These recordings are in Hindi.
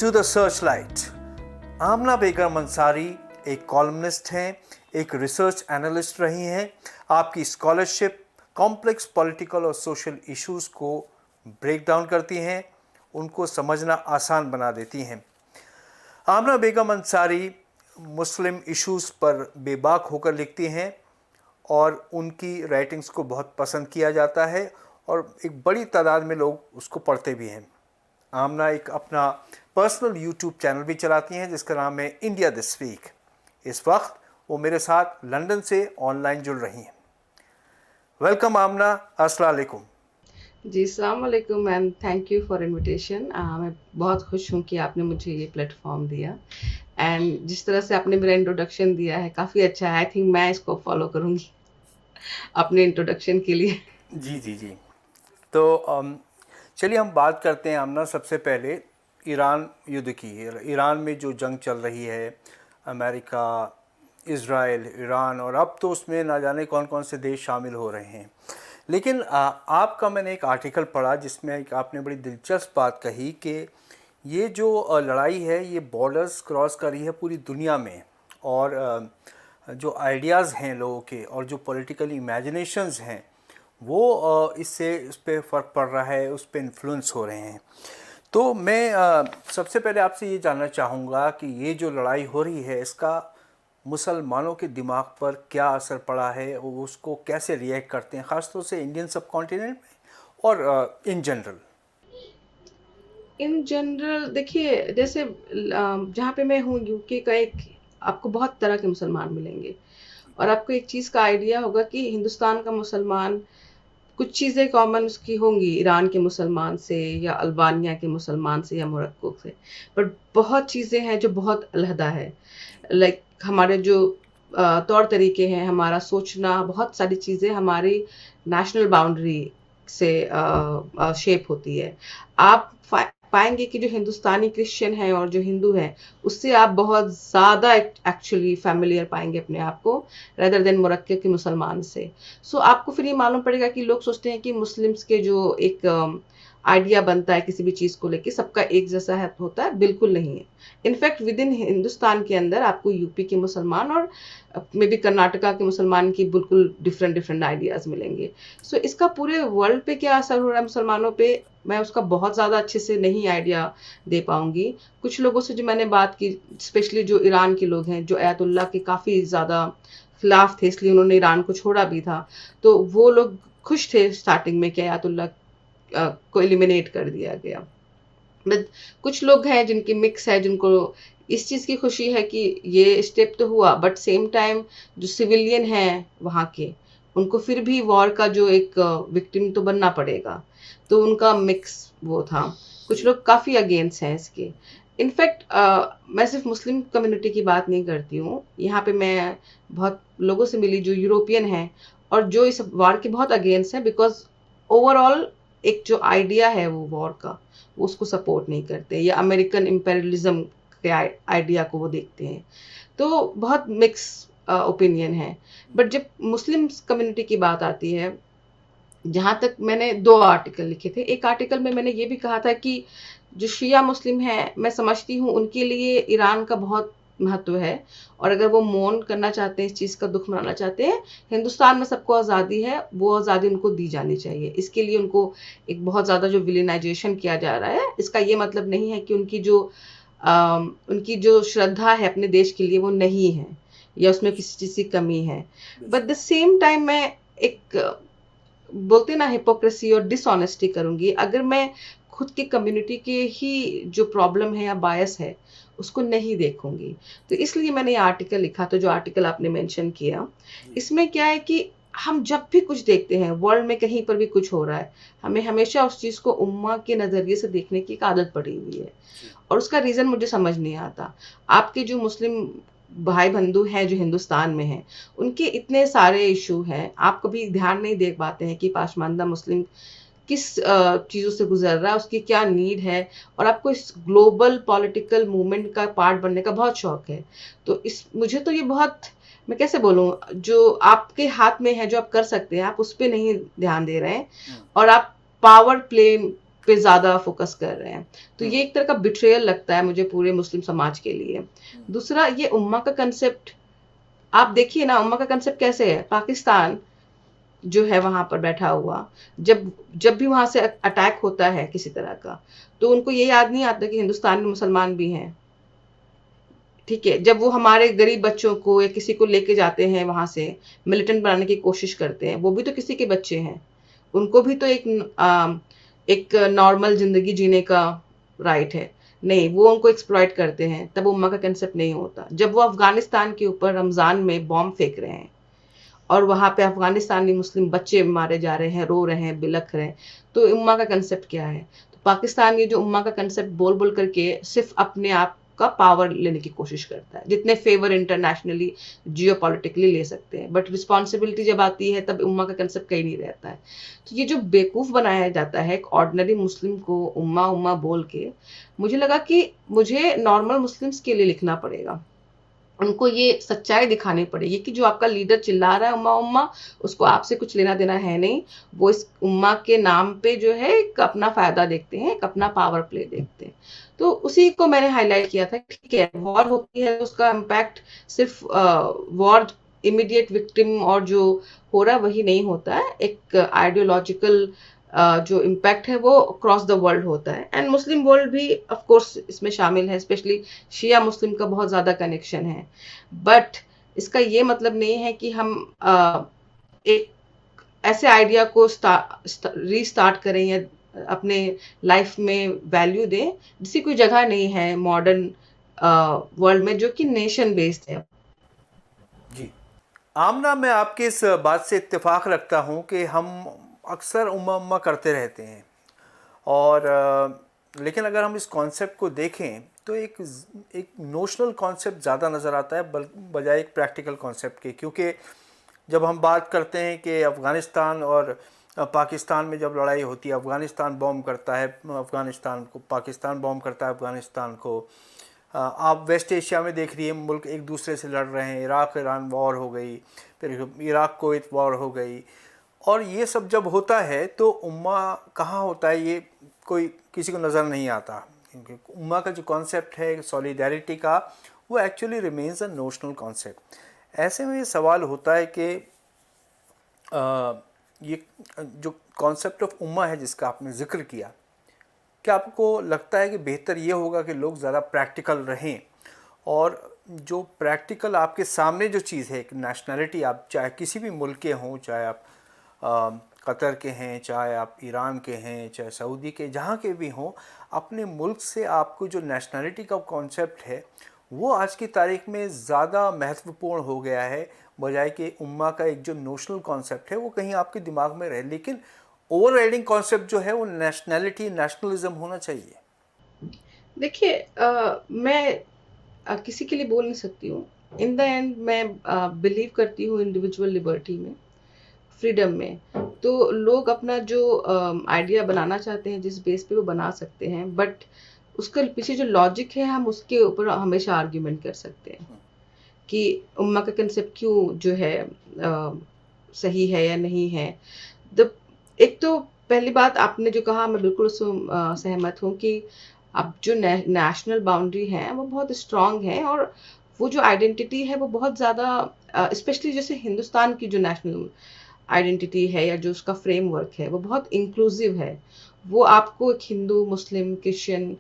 To the searchlight. Amna Begum Ansari एक कॉलमनिस्ट हैं, एक रिसर्च एनालिस्ट रही हैं। आपकी स्कॉलरशिप कॉम्प्लेक्स पॉलिटिकल और सोशल इश्यूज़ को ब्रेक डाउन करती हैं, उनको समझना आसान बना देती हैं। आमना बेगम अंसारी मुस्लिम इश्यूज़ पर बेबाक होकर लिखती हैं और उनकी राइटिंग्स को बहुत पसंद किया जाता है और एक बड़ी तादाद में लोग उसको पढ़ते भी हैं। आमना एक अपना पर्सनल यूट्यूब चैनल भी चलाती हैं जिसका नाम है इंडिया दिस वीक। इस वक्त वो मेरे साथ लंदन से ऑनलाइन जुड़ रही हैं। वेलकम आमना, अस्सलाम वालेकुम। जी, अस्सलाम वालेकुम and thank you for invitation. मैं बहुत खुश हूँ कि आपने मुझे ये प्लेटफॉर्म दिया एंड जिस तरह से आपने मेरा इंट्रोडक्शन दिया है काफ़ी अच्छा है। आई थिंक मैं इसको फॉलो करूँगी अपने इंट्रोडक्शन के लिए। जी जी जी। तो चलिए हम बात करते हैं आमना। सबसे पहले ईरान युद्ध की। ईरान में जो जंग चल रही है, अमेरिका, इज़राइल, ईरान, और अब तो उसमें ना जाने कौन कौन से देश शामिल हो रहे हैं। लेकिन आपका मैंने एक आर्टिकल पढ़ा जिसमें आपने बड़ी दिलचस्प बात कही कि ये जो लड़ाई है ये बॉर्डर्स क्रॉस कर रही है पूरी दुनिया में, और जो आइडियाज़ हैं लोगों के और जो पॉलिटिकल इमेजिनेशंस हैं वो इससे उस पर फ़र्क पड़ रहा है, उस पर इन्फ्लुएंस हो रहे हैं। तो मैं सबसे पहले आपसे ये जानना चाहूँगा कि ये जो लड़ाई हो रही है इसका मुसलमानों के दिमाग पर क्या असर पड़ा है, वो उसको कैसे रिएक्ट करते हैं, ख़ासतौर से इंडियन सब कॉन्टिनेंट में और इन जनरल। इन जनरल देखिए, जैसे जहाँ पे मैं हूँ यूके का, एक आपको बहुत तरह के मुसलमान मिलेंगे और आपको एक चीज़ का आइडिया होगा कि हिंदुस्तान का मुसलमान, कुछ चीज़ें कॉमन उसकी होंगी ईरान के मुसलमान से या अल्बानिया के मुसलमान से या मोरक्को से, बट बहुत चीज़ें हैं जो बहुत अलहदा है। लाइक हमारे जो तौर तरीके हैं, हमारा सोचना, बहुत सारी चीज़ें हमारी नेशनल बाउंड्री से शेप होती है। आप पाएंगे कि जो हिंदुस्तानी क्रिश्चियन है और जो हिंदू है उससे आप बहुत ज़्यादा एक्चुअली फैमिलियर पाएंगे अपने आप को, रेदर देन मोरक्को के मुसलमान से। सो आपको फिर ये मालूम पड़ेगा कि लोग सोचते हैं कि मुस्लिम्स के जो एक आइडिया बनता है किसी भी चीज़ को लेके सबका एक जैसा है होता है, बिल्कुल नहीं है। इनफैक्ट विद इन हिंदुस्तान के अंदर आपको यूपी के मुसलमान और मे बी कर्नाटका के मुसलमान की बिल्कुल डिफरेंट डिफरेंट आइडियाज़ मिलेंगे। सो इसका पूरे वर्ल्ड पे क्या असर हो रहा है मुसलमानों पे, मैं उसका बहुत ज़्यादा अच्छे से नहीं आइडिया दे पाऊंगी। कुछ लोगों से जो मैंने बात की, स्पेशली जो ईरान के लोग हैं जो आयतुल्लाह के काफ़ी ज़्यादा खिलाफ थे, इसलिए उन्होंने ईरान को छोड़ा भी था, तो वो लोग खुश थे स्टार्टिंग में कि आयतुल्लाह को एलिमिनेट कर दिया गया। बट कुछ लोग हैं जिनकी मिक्स है, जिनको इस चीज़ की खुशी है कि ये स्टेप तो हुआ, बट सेम टाइम जो सिविलियन हैं वहाँ के, उनको फिर भी वॉर का जो एक विक्टिम तो बनना पड़ेगा, तो उनका मिक्स वो था। कुछ लोग काफ़ी अगेंस्ट हैं इसके। इनफैक्ट मैं सिर्फ मुस्लिम कम्युनिटी की बात नहीं करती हूँ, यहाँ पे मैं बहुत लोगों से मिली जो यूरोपियन हैं और जो इस वॉर के बहुत अगेंस्ट हैं, बिकॉज ओवरऑल एक जो आइडिया है वो वॉर का, वो उसको सपोर्ट नहीं करते, या अमेरिकन इम्पेरियलिज्म के आइडिया को वो देखते हैं। तो बहुत मिक्स ओपिनियन है। बट जब मुस्लिम कम्युनिटी की बात आती है, जहाँ तक मैंने 2 आर्टिकल लिखे थे। एक आर्टिकल में मैंने ये भी कहा था कि जो शिया मुस्लिम हैं, मैं समझती हूँ उनके लिए ईरान का बहुत महत्व है, और अगर वो मौन करना चाहते हैं, इस चीज़ का दुख मनाना चाहते हैं, हिंदुस्तान में सबको आज़ादी है, वो आज़ादी उनको दी जानी चाहिए। इसके लिए उनको एक बहुत ज़्यादा जो विलेनाइजेशन किया जा रहा है, इसका ये मतलब नहीं है कि उनकी जो श्रद्धा है अपने देश के लिए वो नहीं है या उसमें किसी चीज़ की कमी है। बट द सेम टाइम मैं एक बोलते ना हिपोक्रेसी और डिसऑनेस्टी करूंगी अगर मैं खुद की कम्युनिटी के ही जो प्रॉब्लम है या बायस है उसको नहीं देखूंगी। तो इसलिए मैंने ये आर्टिकल लिखा। तो जो आर्टिकल आपने मेंशन किया, इसमें क्या है कि हम जब भी कुछ देखते हैं वर्ल्ड में कहीं पर भी कुछ हो रहा है, हमें हमेशा उस चीज़ को उम्मा के नज़रिए से देखने की एक आदत पड़ी हुई है, और उसका रीज़न मुझे समझ नहीं आता। आपके जो मुस्लिम भाई बंधु हैं जो हिंदुस्तान में हैं, उनके इतने सारे इशू हैं, आप कभी ध्यान नहीं दे पाते हैं कि पाशमानदा मुस्लिम किस चीज़ों से गुजर रहा है, उसकी क्या नीड है, और आपको इस ग्लोबल पॉलिटिकल मूवमेंट का पार्ट बनने का बहुत शौक है। तो इस मुझे तो ये बहुत, मैं कैसे बोलूँ, जो आपके हाथ में है, जो आप कर सकते हैं, आप उस पे नहीं ध्यान दे रहे हैं, और आप पावर प्ले पे ज्यादा फोकस कर रहे हैं। तो ये एक तरह का बिट्रेयल लगता है मुझे पूरे मुस्लिम समाज के लिए। दूसरा, ये उम्मा का कंसेप्ट, आप देखिए ना, उम्मा का कंसेप्ट कैसे है। पाकिस्तान जो है वहां पर बैठा हुआ, जब जब भी वहां से अटैक होता है किसी तरह का, तो उनको ये याद नहीं आता कि हिंदुस्तान में मुसलमान भी हैं। ठीक है, जब वो हमारे गरीब बच्चों को या किसी को लेके जाते हैं वहां से, मिलिटेंट बनाने की कोशिश करते हैं, वो भी तो किसी के बच्चे हैं। उनको भी तो एक नॉर्मल जिंदगी जीने का राइट है। नहीं, वो उनको एक्सप्लॉइट करते हैं। तब उम्मा का कंसेप्ट नहीं होता। जब वो अफगानिस्तान के ऊपर रमजान में बॉम्ब फेंक रहे हैं और वहां पे अफगानिस्तानी मुस्लिम बच्चे मारे जा रहे हैं, रो रहे हैं, बिलख रहे हैं, तो उम्मा का कंसेप्ट क्या है? तो पाकिस्तान ये जो उम्मा का कंसेप्ट बोल बोल करके सिर्फ अपने आप का पावर लेने की कोशिश करता है, जितने फेवर इंटरनेशनली जियो पॉलिटिकली ले सकते हैं, बट रिस्पॉन्सिबिलिटी जब आती है तब उम्मा का कंसेप्ट कहीं नहीं रहता है। तो ये जो बेवकूफ बनाया जाता है एक ऑर्डिनरी मुस्लिम को उम्मा उम्मा बोल के, मुझे लगा कि मुझे नॉर्मल मुस्लिम्स के लिए लिखना पड़ेगा। उनको ये सच्चाई दिखानी पड़ेगी कि जो आपका लीडर चिल्ला रहा है उम्मा उम्मा, उसको आपसे कुछ लेना देना है नहीं। वो इस उम्मा के नाम पे जो है एक अपना फायदा देखते हैं, एक अपना पावर प्ले देखते हैं। तो उसी को मैंने हाईलाइट किया था। ठीक है, वॉर होती है तो उसका इम्पैक्ट सिर्फ वॉर इमीडिएट विक्टिम और जो हो रहा है वही नहीं होता है। एक आइडियोलॉजिकल जो इम्पैक्ट है वो क्रॉस द वर्ल्ड होता है, एंड मुस्लिम वर्ल्ड भी ऑफ कोर्स इसमें शामिल है। स्पेशली शिया मुस्लिम का बहुत ज्यादा कनेक्शन है। बट इसका ये मतलब नहीं है कि हम एक ऐसे आइडिया को रीस्टार्ट करें या अपने लाइफ में वैल्यू दें जिसकी कोई जगह नहीं है मॉडर्न वर्ल्ड में, जो कि नेशन बेस्ड है। जी, आमना, मैं आपके इस बात से इत्तेफाक रखता हूँ कि हम अक्सर उम्मा उम्मा करते रहते हैं, और लेकिन अगर हम इस कॉन्सेप्ट को देखें तो एक नोशनल कॉन्सेप्ट ज़्यादा नज़र आता है बजाय एक प्रैक्टिकल कॉन्सेप्ट के। क्योंकि जब हम बात करते हैं कि अफ़गानिस्तान और पाकिस्तान में जब लड़ाई होती है, अफ़गानिस्तान बॉम्ब करता है अफ़गानिस्तान को, पाकिस्तान बॉम्ब करता है अफ़गानिस्तान को। आप वेस्ट एशिया में देख रही है, मुल्क एक दूसरे से लड़ रहे हैं। इराक़ ईरान वॉर हो गई, फिर इराक़ कुवैत वॉर हो गई, और ये सब जब होता है तो उम्मा कहाँ होता है ये कोई किसी को नज़र नहीं आता। क्योंकि उम्मा का जो कॉन्सेप्ट है सॉलिडारिटी का, वो एक्चुअली रिमेन्स अ नोशनल कॉन्सेप्ट। ऐसे में ये सवाल होता है कि ये जो कॉन्सेप्ट ऑफ उम्मा है जिसका आपने ज़िक्र किया, क्या आपको लगता है कि बेहतर ये होगा कि लोग ज़्यादा प्रैक्टिकल रहें, और जो प्रैक्टिकल आपके सामने जो चीज़ है, एक नेशनैलिटी, आप चाहे किसी भी मुल्क के हों, चाहे आप कतर के हैं, चाहे आप ईरान के हैं, चाहे सऊदी के, जहाँ के भी हों, अपने मुल्क से आपको जो नेशनैलिटी का कॉन्सेप्ट है वो आज की तारीख में ज़्यादा महत्वपूर्ण हो गया है, बजाय कि उम्मा का एक जो नोशनल कॉन्सेप्ट है वो कहीं आपके दिमाग में रहे। लेकिन ओवरराइडिंग कॉन्सेप्ट जो है वो नेशनैलिटी, नेशनलिज्म होना चाहिए। देखिए, मैं किसी के लिए बोल नहीं सकती हूँ। इन द एंड मैं बिलीव करती हूँ इंडिविजुअल लिबर्टी में, फ्रीडम में। तो लोग अपना जो आइडिया बनाना चाहते हैं जिस बेस पे वो बना सकते हैं, बट उसके पीछे जो लॉजिक है हम उसके ऊपर हमेशा आर्ग्यूमेंट कर सकते हैं कि उम्मा का कंसेप्ट क्यों जो है सही है या नहीं है। द एक तो पहली बात आपने जो कहा, मैं बिल्कुल उससे सहमत हूँ कि अब जो नेशनल बाउंड्री है वो बहुत स्ट्रांग है, और वो जो आइडेंटिटी है वो बहुत ज़्यादा, स्पेशली जैसे हिंदुस्तान की जो नेशनल आइडेंटिटी है या जो उसका फ्रेमवर्क है वो बहुत इंक्लूसिव है। वो आपको एक हिंदू, मुस्लिम, क्रिश्चियन,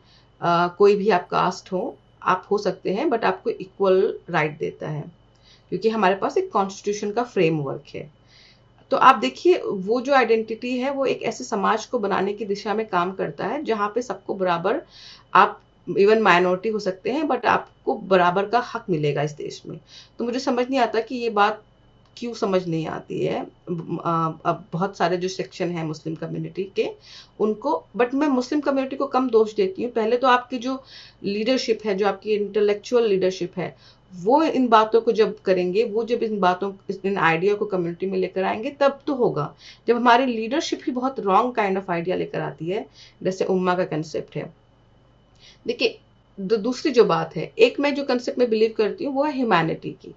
कोई भी आप कास्ट हो, आप हो सकते हैं, बट आपको इक्वल राइट देता है, क्योंकि हमारे पास एक कॉन्स्टिट्यूशन का फ्रेमवर्क है। तो आप देखिए, वो जो आइडेंटिटी है वो एक ऐसे समाज को बनाने की दिशा में काम करता है जहाँ पे सबको बराबर, आप इवन माइनॉरिटी हो सकते हैं बट आपको बराबर का हक मिलेगा इस देश में। तो मुझे समझ नहीं आता कि ये बात क्यों समझ नहीं आती है। अब बहुत सारे जो सेक्शन है मुस्लिम कम्युनिटी के, उनको, बट मैं मुस्लिम कम्युनिटी को कम दोष देती हूँ। पहले तो आपकी जो लीडरशिप है, जो आपकी इंटेलेक्चुअल लीडरशिप है, वो इन बातों को जब करेंगे, वो जब इन आइडिया को कम्युनिटी में लेकर आएंगे तब तो होगा। जब हमारी लीडरशिप ही बहुत रॉन्ग काइंड ऑफ आइडिया लेकर आती है, जैसे उम्मा का कंसेप्ट है। देखिए, दूसरी जो बात है, एक मैं जो कंसेप्ट में बिलीव करती हूँ वो है ह्यूमैनिटी की।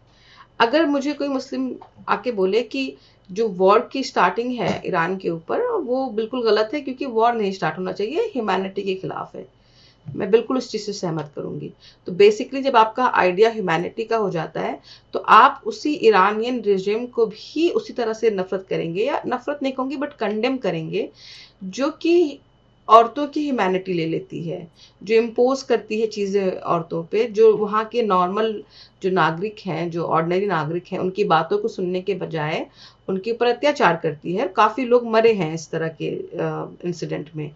अगर मुझे कोई मुस्लिम आके बोले कि जो वॉर की स्टार्टिंग है ईरान के ऊपर, वो बिल्कुल गलत है, क्योंकि वॉर नहीं स्टार्ट होना चाहिए, ह्यूमैनिटी के खिलाफ है। मैं बिल्कुल उस चीज़ से सहमत करूंगी। तो बेसिकली जब आपका आइडिया ह्यूमैनिटी का हो जाता है, तो आप उसी ईरानियन रिजिम को भी उसी तरह से नफरत करेंगे, या नफरत नहीं कहूंगी बट कंडेम करेंगे, जो कि औरतों की ह्यूमैनिटी ले लेती है, जो इम्पोज करती है चीज़ें औरतों पे, जो वहाँ के नॉर्मल जो नागरिक हैं, जो ऑर्डिनरी नागरिक हैं, उनकी बातों को सुनने के बजाय उनके ऊपर अत्याचार करती है। काफ़ी लोग मरे हैं इस तरह के इंसिडेंट में।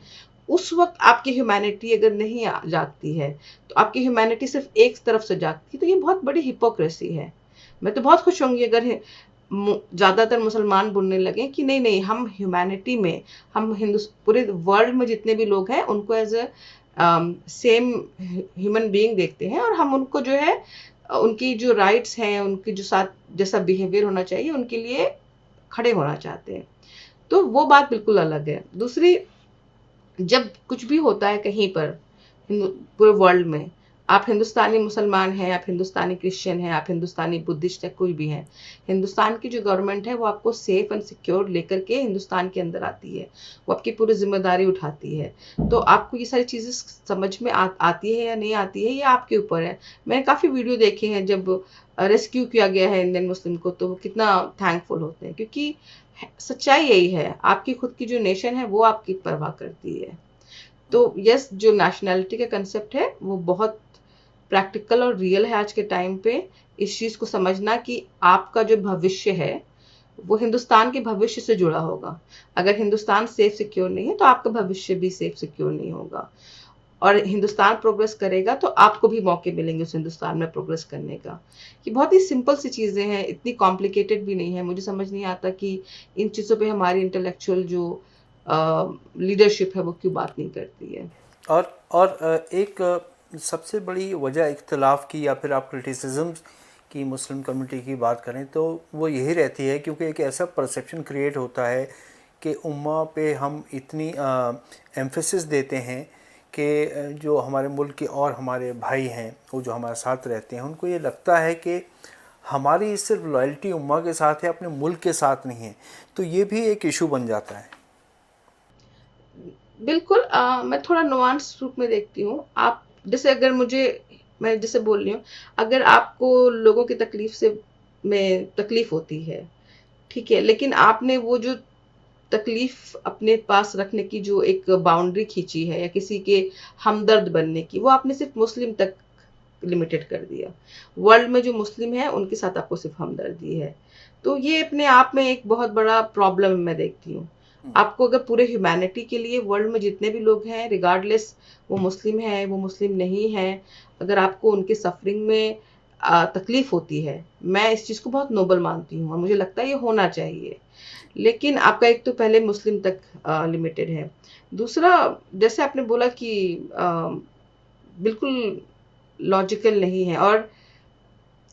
उस वक्त आपकी ह्यूमैनिटी अगर नहीं जागती है, तो आपकी ह्यूमैनिटी सिर्फ एक तरफ से जागती है, तो ये बहुत बड़ी हिपोक्रेसी है। मैं तो बहुत खुश होंगी अगर ज़्यादातर मुसलमान बोलने लगे कि नहीं नहीं, हम ह्यूमैनिटी में, हम पूरे वर्ल्ड में जितने भी लोग हैं उनको as a same human being देखते हैं, और हम उनको जो है उनकी जो राइट्स हैं, उनकी जो साथ जैसा बिहेवियर होना चाहिए उनके लिए खड़े होना चाहते हैं। तो वो बात बिल्कुल अलग है। दूसरी, जब कुछ भी होता है कहीं पर पूरे वर्ल्ड में, आप हिंदुस्तानी मुसलमान हैं, आप हिंदुस्तानी क्रिश्चियन हैं, आप हिंदुस्तानी बुद्धिस्ट है, कोई भी है, हिंदुस्तान की जो गवर्नमेंट है वो आपको सेफ एंड सिक्योर लेकर के हिंदुस्तान के अंदर आती है, वो आपकी पूरी जिम्मेदारी उठाती है। तो आपको ये सारी चीज़ें समझ में आती है या नहीं आती है, ये आपके ऊपर है। मैंने काफ़ी वीडियो देखे हैं जब रेस्क्यू किया गया है इंडियन मुस्लिम को, तो वो कितना थैंकफुल होते हैं, क्योंकि सच्चाई यही है, आपकी खुद की जो नेशन है वो आपकी परवाह करती है। तो यस, जो नेशनैलिटी का कंसेप्ट है वो बहुत प्रैक्टिकल और रियल है आज के टाइम पे। इस चीज़ को समझना कि आपका जो भविष्य है वो हिंदुस्तान के भविष्य से जुड़ा होगा। अगर हिंदुस्तान सेफ सिक्योर नहीं है, तो आपका भविष्य भी सेफ सिक्योर नहीं होगा। और हिंदुस्तान प्रोग्रेस करेगा तो आपको भी मौके मिलेंगे उस हिंदुस्तान में प्रोग्रेस करने का। ये बहुत ही सिंपल सी चीज़ें हैं, इतनी कॉम्प्लिकेटेड भी नहीं है। मुझे समझ नहीं आता कि इन चीज़ों पे हमारी इंटेलेक्चुअल जो लीडरशिप है वो क्यों बात नहीं करती है। और एक सबसे बड़ी वजह इख्तिलाफ की या फिर आप क्रिटिसिज्म की मुस्लिम कम्युनिटी की बात करें तो वो यही रहती है, क्योंकि एक ऐसा परसेप्शन क्रिएट होता है कि उम्मा पे हम इतनी एम्फेसिस देते हैं कि जो हमारे मुल्क के और हमारे भाई हैं वो जो हमारे साथ रहते हैं, उनको ये लगता है कि हमारी सिर्फ लॉयल्टी उम्मा के साथ है, अपने मुल्क के साथ नहीं है। तो ये भी एक इशू बन जाता है। बिल्कुल, मैं थोड़ा नुआंस रूप में देखती हूँ। आप जैसे, अगर मुझे, मैं जैसे बोल रही हूँ, अगर आपको लोगों की तकलीफ से में तकलीफ होती है, ठीक है, लेकिन आपने वो जो तकलीफ अपने पास रखने की जो एक बाउंड्री खींची है, या किसी के हमदर्द बनने की, वो आपने सिर्फ मुस्लिम तक लिमिटेड कर दिया। वर्ल्ड में जो मुस्लिम है उनके साथ आपको सिर्फ हमदर्दी है। तो ये अपने आप में एक बहुत बड़ा प्रॉब्लम मैं देखती हूँ। आपको अगर पूरे ह्यूमैनिटी के लिए वर्ल्ड में जितने भी लोग हैं, रिगार्डलेस वो मुस्लिम है वो मुस्लिम नहीं है, अगर आपको उनके सफरिंग में तकलीफ होती है, मैं इस चीज़ को बहुत नोबल मानती हूँ और मुझे लगता है ये होना चाहिए। लेकिन आपका एक तो पहले मुस्लिम तक लिमिटेड है। दूसरा, जैसे आपने बोला कि बिल्कुल लॉजिकल नहीं है। और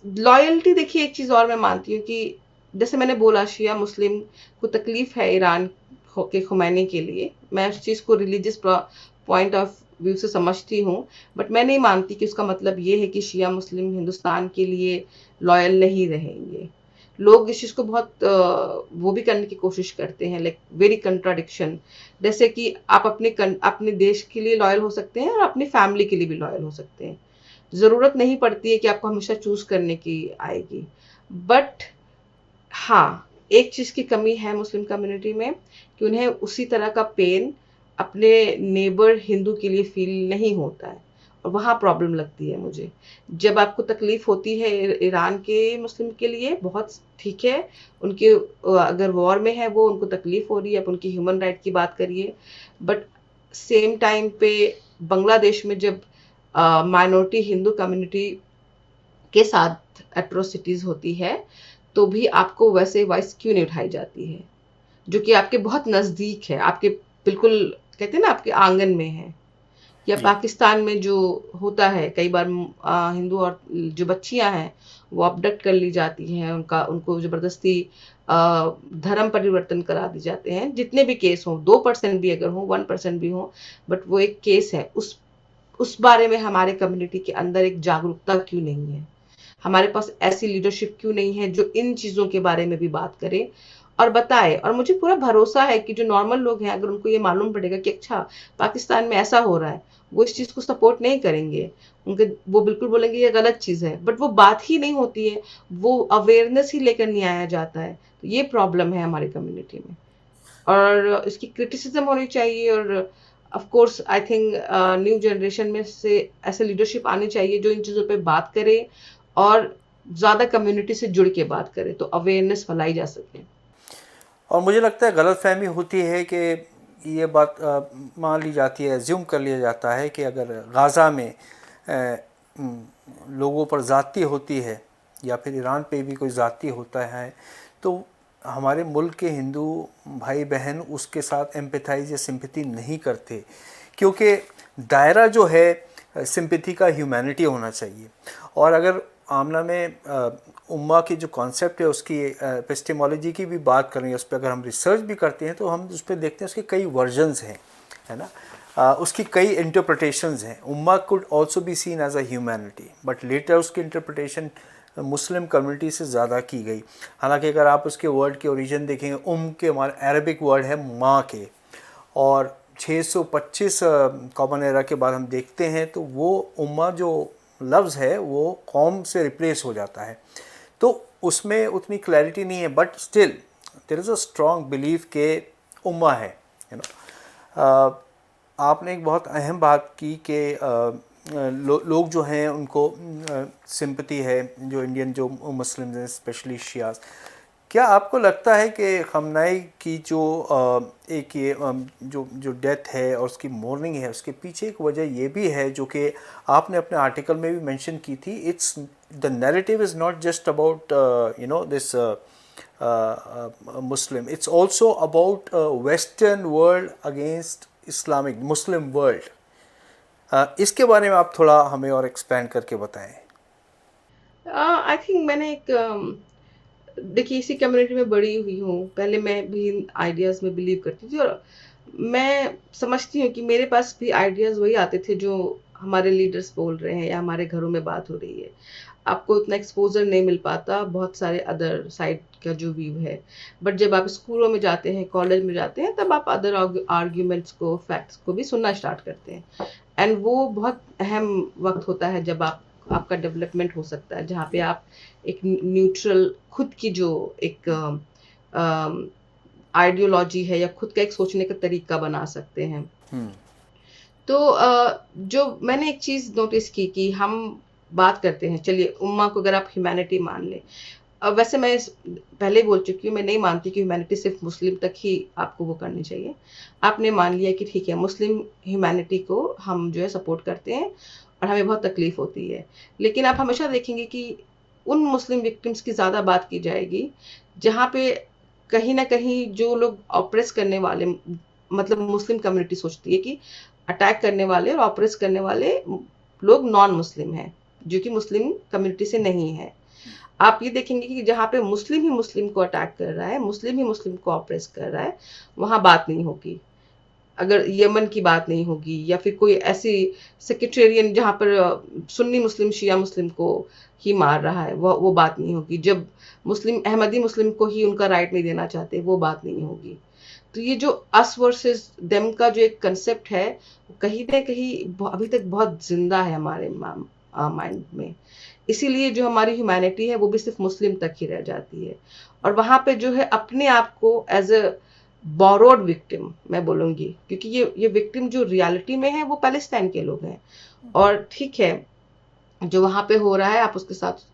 लॉयल्टी, देखिए एक चीज़ और मैं मानती हूँ कि जैसे मैंने बोला, शिया मुस्लिम को तकलीफ है ईरान के खुमैनी के लिए, मैं उस चीज़ को रिलीजियस पॉइंट ऑफ व्यू से समझती हूँ, बट मैं नहीं मानती कि उसका मतलब ये है कि शिया मुस्लिम हिंदुस्तान के लिए लॉयल नहीं रहेंगे। लोग इस चीज़ को बहुत वो भी करने की कोशिश करते हैं, लाइक वेरी कंट्राडिक्शन। जैसे कि आप अपने देश के लिए लॉयल हो सकते हैं और अपनी फैमिली के लिए भी लॉयल हो सकते हैं। ज़रूरत नहीं पड़ती है कि आपको हमेशा चूज़ करने की आएगी। बट हाँ, एक चीज़ की कमी है मुस्लिम कम्युनिटी में, कि उन्हें उसी तरह का पेन अपने नेबर हिंदू के लिए फ़ील नहीं होता है, और वहाँ प्रॉब्लम लगती है मुझे। जब आपको तकलीफ़ होती है ईरान के मुस्लिम के लिए, बहुत ठीक है, उनके अगर वॉर में है वो, उनको तकलीफ़ हो रही है, आप उनकी ह्यूमन राइट की बात करिए। बट सेम टाइम पे बांग्लादेश में जब माइनॉरिटी हिंदू कम्युनिटी के साथ एट्रोसिटीज़ होती है, तो भी आपको वैसे वॉइस क्यों नहीं उठाई जाती है, जो कि आपके बहुत नज़दीक है, आपके बिल्कुल, कहते हैं ना, आपके आंगन में है। या जी। पाकिस्तान में जो होता है कई बार, हिंदू और जो बच्चियां हैं वो अबडक्ट कर ली जाती हैं, उनको ज़बरदस्ती धर्म परिवर्तन करा दी जाते हैं। जितने भी केस हों, 2% भी अगर हों, 1% भी हों, बट वो एक केस है। उस बारे में हमारे कम्युनिटी के अंदर एक जागरूकता क्यों नहीं है? हमारे पास ऐसी लीडरशिप क्यों नहीं है जो इन चीज़ों के बारे में भी बात करे और बताए। और मुझे पूरा भरोसा है कि जो नॉर्मल लोग हैं, अगर उनको ये मालूम पड़ेगा कि अच्छा पाकिस्तान में ऐसा हो रहा है, वो इस चीज को सपोर्ट नहीं करेंगे। उनके वो बिल्कुल बोलेंगे ये गलत चीज है, बट वो बात ही नहीं होती है, वो अवेयरनेस ही लेकर नहीं आया जाता है। तो ये प्रॉब्लम है हमारी कम्युनिटी में, और इसकी क्रिटिसिज्म होनी चाहिए। और of course I think new generation में से ऐसे लीडरशिप आनी चाहिए जो इन चीजों पे बात करे और ज्यादा कम्युनिटी से जुड़ के बात करे, तो अवेयरनेस फैलाई जा सके। और मुझे लगता है गलतफहमी होती है कि ये बात मान ली जाती है, एज्यूम कर लिया जाता है कि अगर गाज़ा में लोगों पर ज़्यादती होती है या फिर ईरान पे भी कोई ज़्यादती होता है, तो हमारे मुल्क के हिंदू भाई बहन उसके साथ एम्पैथाइज या सिंपैथी नहीं करते, क्योंकि दायरा जो है सिंपैथी का ह्यूमैनिटी होना चाहिए। और अगर आमना में उम्मा की जो कॉन्सेप्ट है उसकी एपिस्टेमोलॉजी की भी बात करें, उस पर अगर हम रिसर्च भी करते हैं तो हम उस पर देखते हैं उसके कई वर्जन्स हैं, है ना। उसकी कई इंटरप्रिटेशंस हैं। उम्मा could also be seen as a humanity, but later उसकी इंटरप्रिटेशन मुस्लिम कम्युनिटी से ज़्यादा की गई। हालांकि अगर आप उसके वर्ड के ओरिजिन देखेंगे, के हमारा अरबिक वर्ड है माँ के, और 625 कॉमन एरा के बाद हम देखते हैं तो वो उम्मा जो लफ्ज़ है वो कौम से रिप्लेस हो जाता है। तो उसमें उतनी क्लैरिटी नहीं है, but still there is a strong belief के उम्मा है, यू नो। आपने एक बहुत अहम बात की कि लोग जो हैं उनको सिंपैथी है, जो इंडियन जो मुस्लिम्स हैं स्पेशली शियास। क्या आपको लगता है कि खमनाई की जो एक ये जो डेथ है और उसकी मॉर्निंग है, उसके पीछे एक वजह ये भी है जो कि आपने अपने आर्टिकल में भी मेंशन की थी, it's the narrative is not just about you know this Muslim, it's also about western world against Islamic Muslim world. इसके बारे में आप थोड़ा हमें और एक्सपेंड करके बताएं। आई थिंक मैंने एक देखिए इसी कम्युनिटी में बड़ी हुई हूँ। पहले मैं भी इन आइडियाज में बिलीव करती थी, और मैं समझती हूँ कि मेरे पास भी आइडियाज वही आते थे जो हमारे लीडर्स बोल रहे हैं या हमारे घरों में बात हो रही है। आपको इतना एक्सपोजर नहीं मिल पाता बहुत सारे अदर साइड का जो व्यू है, बट जब आप स्कूलों में जाते हैं, कॉलेज में जाते हैं, तब आप अदर आर्ग्यूमेंट्स को, फैक्ट्स को भी सुनना स्टार्ट करते हैं। एंड वो बहुत अहम वक्त होता है जब आपका डेवलपमेंट हो सकता है, जहाँ पे आप एक न्यूट्रल खुद की जो एक आइडियोलॉजी है या खुद का एक सोचने का तरीका बना सकते हैं। तो जो मैंने एक चीज नोटिस की कि हम बात करते हैं, चलिए उम्मा को अगर आप ह्यूमैनिटी मान ले। अब वैसे मैं पहले ही बोल चुकी हूँ, मैं नहीं मानती कि ह्यूमैनिटी सिर्फ मुस्लिम तक ही आपको वो करनी चाहिए। आपने मान लिया कि ठीक है, मुस्लिम ह्यूमैनिटी को हम जो है सपोर्ट करते हैं और हमें बहुत तकलीफ होती है, लेकिन आप हमेशा देखेंगे कि उन मुस्लिम विक्टिम्स की ज्यादा बात की जाएगी जहाँ पे कहीं ना कहीं जो लोग ऑपरेस करने वाले, मतलब मुस्लिम कम्युनिटी सोचती है कि अटैक करने वाले और ऑपरेस करने वाले लोग नॉन मुस्लिम हैं, जो कि मुस्लिम कम्युनिटी से नहीं है। आप ये देखेंगे कि जहाँ पे मुस्लिम ही मुस्लिम को अटैक कर रहा है, मुस्लिम ही मुस्लिम को ऑपरेस कर रहा है, वहां बात नहीं होगी। अगर यमन की बात नहीं होगी या फिर कोई ऐसी सेक्रेटेरियन जहाँ पर सुन्नी मुस्लिम शिया मुस्लिम को ही मार रहा है, वो बात नहीं होगी। जब मुस्लिम अहमदी मुस्लिम को ही उनका राइट नहीं देना चाहते, वो बात नहीं होगी। तो ये जो अस वर्सेस देम का जो एक कंसेप्ट है, कहीं ना कहीं अभी तक बहुत जिंदा है हमारे माइंड में। इसीलिए जो हमारी ह्यूमैनिटी है वो भी सिर्फ मुस्लिम तक ही रह जाती है, और वहां पे जो है अपने आप को एज अ बोरोड विक्टिम मैं बोलूंगी, क्योंकि ये विक्टिम जो रियलिटी में है वो पैलेस्टाइन के लोग हैं। और ठीक है, जो वहां पे हो रहा है आप उसके साथ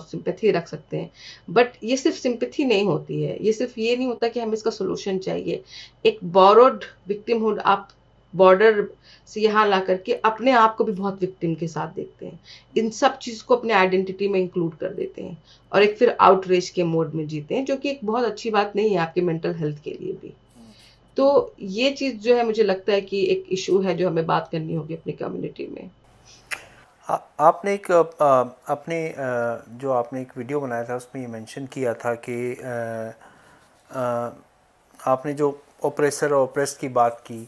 सिंपैथी रख सकते हैं, बट ये सिर्फ सिंपैथी नहीं होती है, ये सिर्फ ये नहीं होता कि हमें इसका सोल्यूशन चाहिए। एक बोरोड विक्टिमहुड आप बॉर्डर से यहाँ ला करके अपने आप को भी बहुत विक्टिम के साथ देखते हैं, इन सब चीज को अपने आइडेंटिटी में इंक्लूड कर देते हैं, और एक फिर आउटरीच के मोड में जीते हैं, जो कि एक बहुत अच्छी बात नहीं है आपके मेंटल हेल्थ के लिए भी। तो ये चीज जो है मुझे लगता है कि एक इशू है जो हमें बात करनी होगी अपनी कम्युनिटी में। आपने एक अपने जो आपने एक वीडियो बनाया था उसमें ये मेंशन किया था कि आपने जो ओप्रेसर और ओप्रेस्ड की बात की,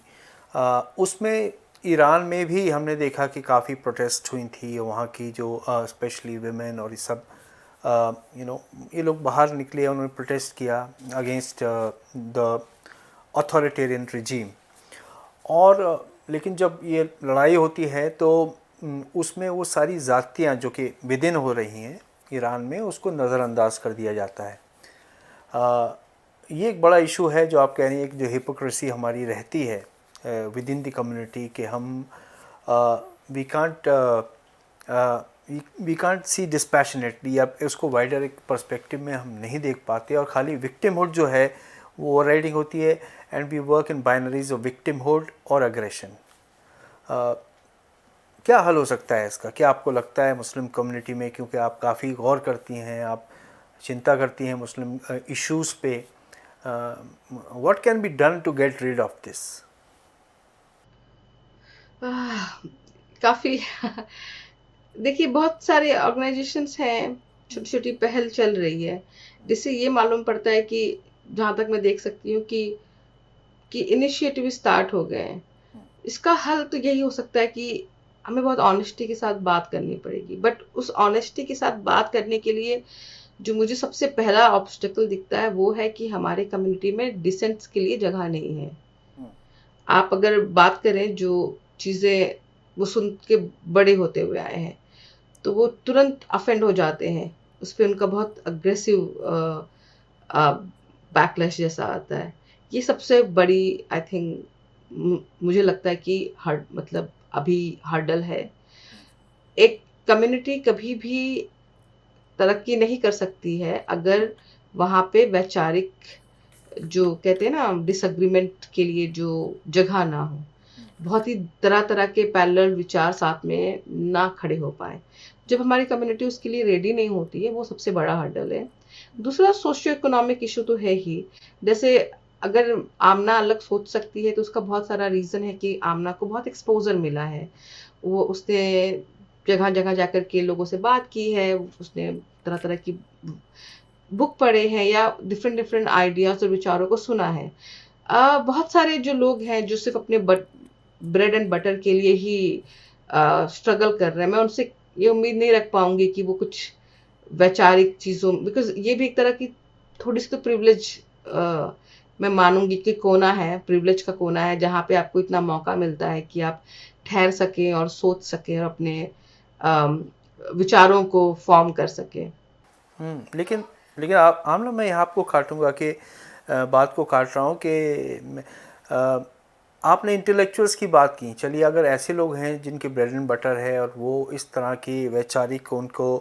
उसमें ईरान में भी हमने देखा कि काफ़ी प्रोटेस्ट हुई थी, वहाँ की जो स्पेशली वुमेन और ये सब ये लोग बाहर निकले, उन्होंने प्रोटेस्ट किया अगेंस्ट द अथॉरिटेरियन रिजीम। और लेकिन जब ये लड़ाई होती है तो उसमें वो सारी ज़ातियाँ जो कि विदिन हो रही हैं ईरान में, उसको नज़रअंदाज कर दिया जाता है। ये एक बड़ा इशू है जो आप कह रही हैं कि जो हिपोक्रेसी हमारी रहती है विद इन द कम्युनिटी, कि हम वी कांट सी डिस्पैशनेटली, या उसको वाइडर एक पर्सपेक्टिव में हम नहीं देख पाते, और खाली विक्टिमहुड जो है वो ओवर राइडिंग होती है, and we work in binaries of victimhood और अग्रेशन। क्या हल हो सकता है इसका? क्या आपको लगता है मुस्लिम कम्युनिटी में, क्योंकि आप काफ़ी गौर करती हैं, आप चिंता करती हैं मुस्लिम इश्यूज़ पे, what can be done to get rid of this? काफी देखिए, बहुत सारे ऑर्गेनाइजेशंस हैं, छोटी छोटी पहल चल रही है, जिससे ये मालूम पड़ता है कि जहां तक मैं देख सकती हूँ कि इनिशिएटिव स्टार्ट हो गए हैं। इसका हल तो यही हो सकता है कि हमें बहुत ऑनेस्टी के साथ बात करनी पड़ेगी, बट उस ऑनेस्टी के साथ बात करने के लिए जो मुझे सबसे पहला ऑब्स्टेकल दिखता है वो है कि हमारे कम्युनिटी में डिसेंट्स के लिए जगह नहीं है। आप अगर बात करें जो चीजें वो सुन के बड़े होते हुए आए हैं, तो वो तुरंत अफेंड हो जाते हैं, उस पर उनका बहुत अग्रेसिव बैकलैश जैसा आता है। ये सबसे बड़ी, आई थिंक, मुझे लगता है कि मतलब अभी हर्डल है। एक कम्युनिटी कभी भी तरक्की नहीं कर सकती है अगर वहां पे वैचारिक, जो कहते हैं ना, डिसएग्रीमेंट के लिए जो जगह ना हो, बहुत ही तरह तरह के पैरेलल विचार साथ में ना खड़े हो पाए। जब हमारी कम्युनिटी उसके लिए रेडी नहीं होती है, वो सबसे बड़ा हर्डल है। दूसरा, सोशियो इकोनॉमिक इशू तो है ही। जैसे अगर आमना अलग सोच सकती है तो उसका बहुत सारा रीजन है कि आमना को बहुत एक्सपोजर मिला है, वो उसने जगह जगह जाकर के लोगों से बात की है, उसने तरह तरह की बुक पढ़े हैं या डिफरेंट डिफरेंट आइडियाज और विचारों को सुना है। बहुत सारे जो लोग हैं जो सिर्फ अपने ब्रेड एंड बटर के लिए ही स्ट्रगल कर रहे हैं, मैं उनसे ये उम्मीद नहीं रख पाऊंगी कि वो कुछ वैचारिक चीजों, बिकॉज ये भी एक तरह की थोड़ी सी तो प्रिविलेज मैं मानूंगी कि कोना है, प्रिविलेज का कोना है, जहाँ पे आपको इतना मौका मिलता है कि आप ठहर सकें और सोच सकें और अपने विचारों को फॉर्म कर सकें। लेकिन लेकिन आप आमना, मैं यहाँ आपको काटूंगा कि बात को काट रहा हूँ कि आपने इंटेलेक्चुअल्स की बात की। चलिए, अगर ऐसे लोग हैं जिनके ब्रेड एंड बटर है और वो इस तरह की वैचारिक उनको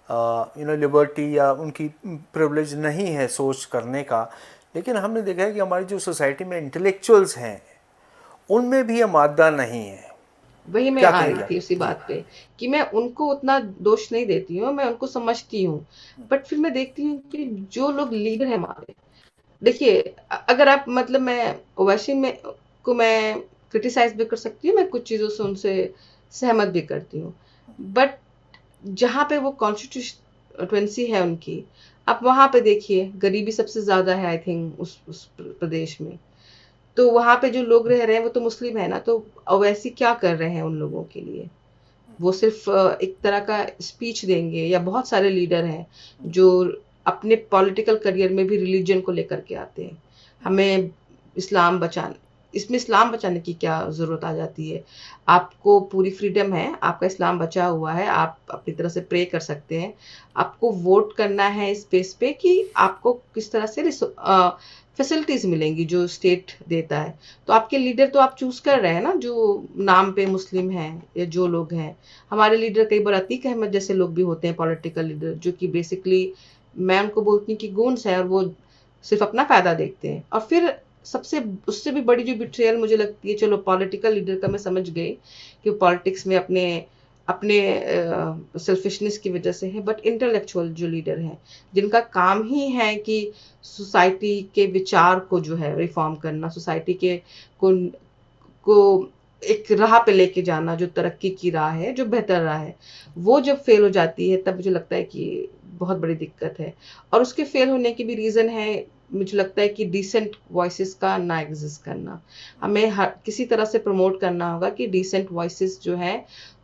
लिबर्टी या उनकी प्रिविलेज नहीं है सोच करने का, लेकिन हमने देखा है कि हमारी जो सोसाइटी में इंटेलेक्चुअल्स हैं उनमें भी ये मादा नहीं है। वही मैं क्या आ रही कहेंगे? थी उसी जी। बात पे कि मैं उनको उतना दोष नहीं देती हूँ, मैं उनको समझती हूँ, बट फिर मैं देखती हूँ कि जो लोग लीडर है हमारे, देखिए, अगर आप मतलब, मैं ओवैसी में को मैं क्रिटिसाइज भी कर सकती हूँ, मैं कुछ चीजों से उनसे सहमत भी करती हूँ, बट जहाँ पे वो कॉन्स्टिट्यूएंसी है उनकी, आप वहां पे देखिए, गरीबी सबसे ज्यादा है आई थिंक उस प्रदेश में। तो वहां पे जो लोग रह रहे हैं वो तो मुस्लिम है ना, तो ओवैसी क्या कर रहे हैं उन लोगों के लिए? वो सिर्फ एक तरह का स्पीच देंगे, या बहुत सारे लीडर हैं जो अपने पॉलिटिकल करियर में भी रिलीजन को लेकर के आते हैं, हमें इस्लाम बचाना, इसमें इस्लाम बचाने की क्या जरूरत आ जाती है? आपको पूरी फ्रीडम है, आपका इस्लाम बचा हुआ है, आप अपनी तरह से प्रे कर सकते हैं, आपको वोट करना है इस बेस पे कि आपको किस तरह से फैसिलिटीज मिलेंगी जो स्टेट देता है। तो आपके लीडर तो आप चूज कर रहे हैं ना, जो नाम पे मुस्लिम हैं या जो लोग हैं। हमारे लीडर कई बार अतीक अहमद जैसे लोग भी होते हैं, पॉलिटिकल लीडर, जो कि बेसिकली मैं उनको बोलती हूँ कि गूंस है, और वो सिर्फ अपना फायदा देखते हैं। और फिर सबसे उससे भी बड़ी जो बिट्रेयल मुझे लगती है, चलो पॉलिटिकल लीडर का मैं समझ गई कि पॉलिटिक्स में अपने अपने सेल्फिशनेस की वजह से है, बट इंटेलेक्चुअल जो लीडर हैं, जिनका काम ही है कि सोसाइटी के विचार को जो है रिफॉर्म करना, सोसाइटी के को को एक राह पे लेके जाना, जो तरक्की की राह है, जो बेहतर राह है, वो जब फेल हो जाती है तब मुझे लगता है कि बहुत बड़ी दिक्कत है। और उसके फेल होने की भी रीजन है, मुझे लगता है कि डिसेंट वॉइसेस का ना एग्जिस्ट करना। हमें किसी तरह से प्रमोट करना होगा कि डिसेंट वॉइसेस जो है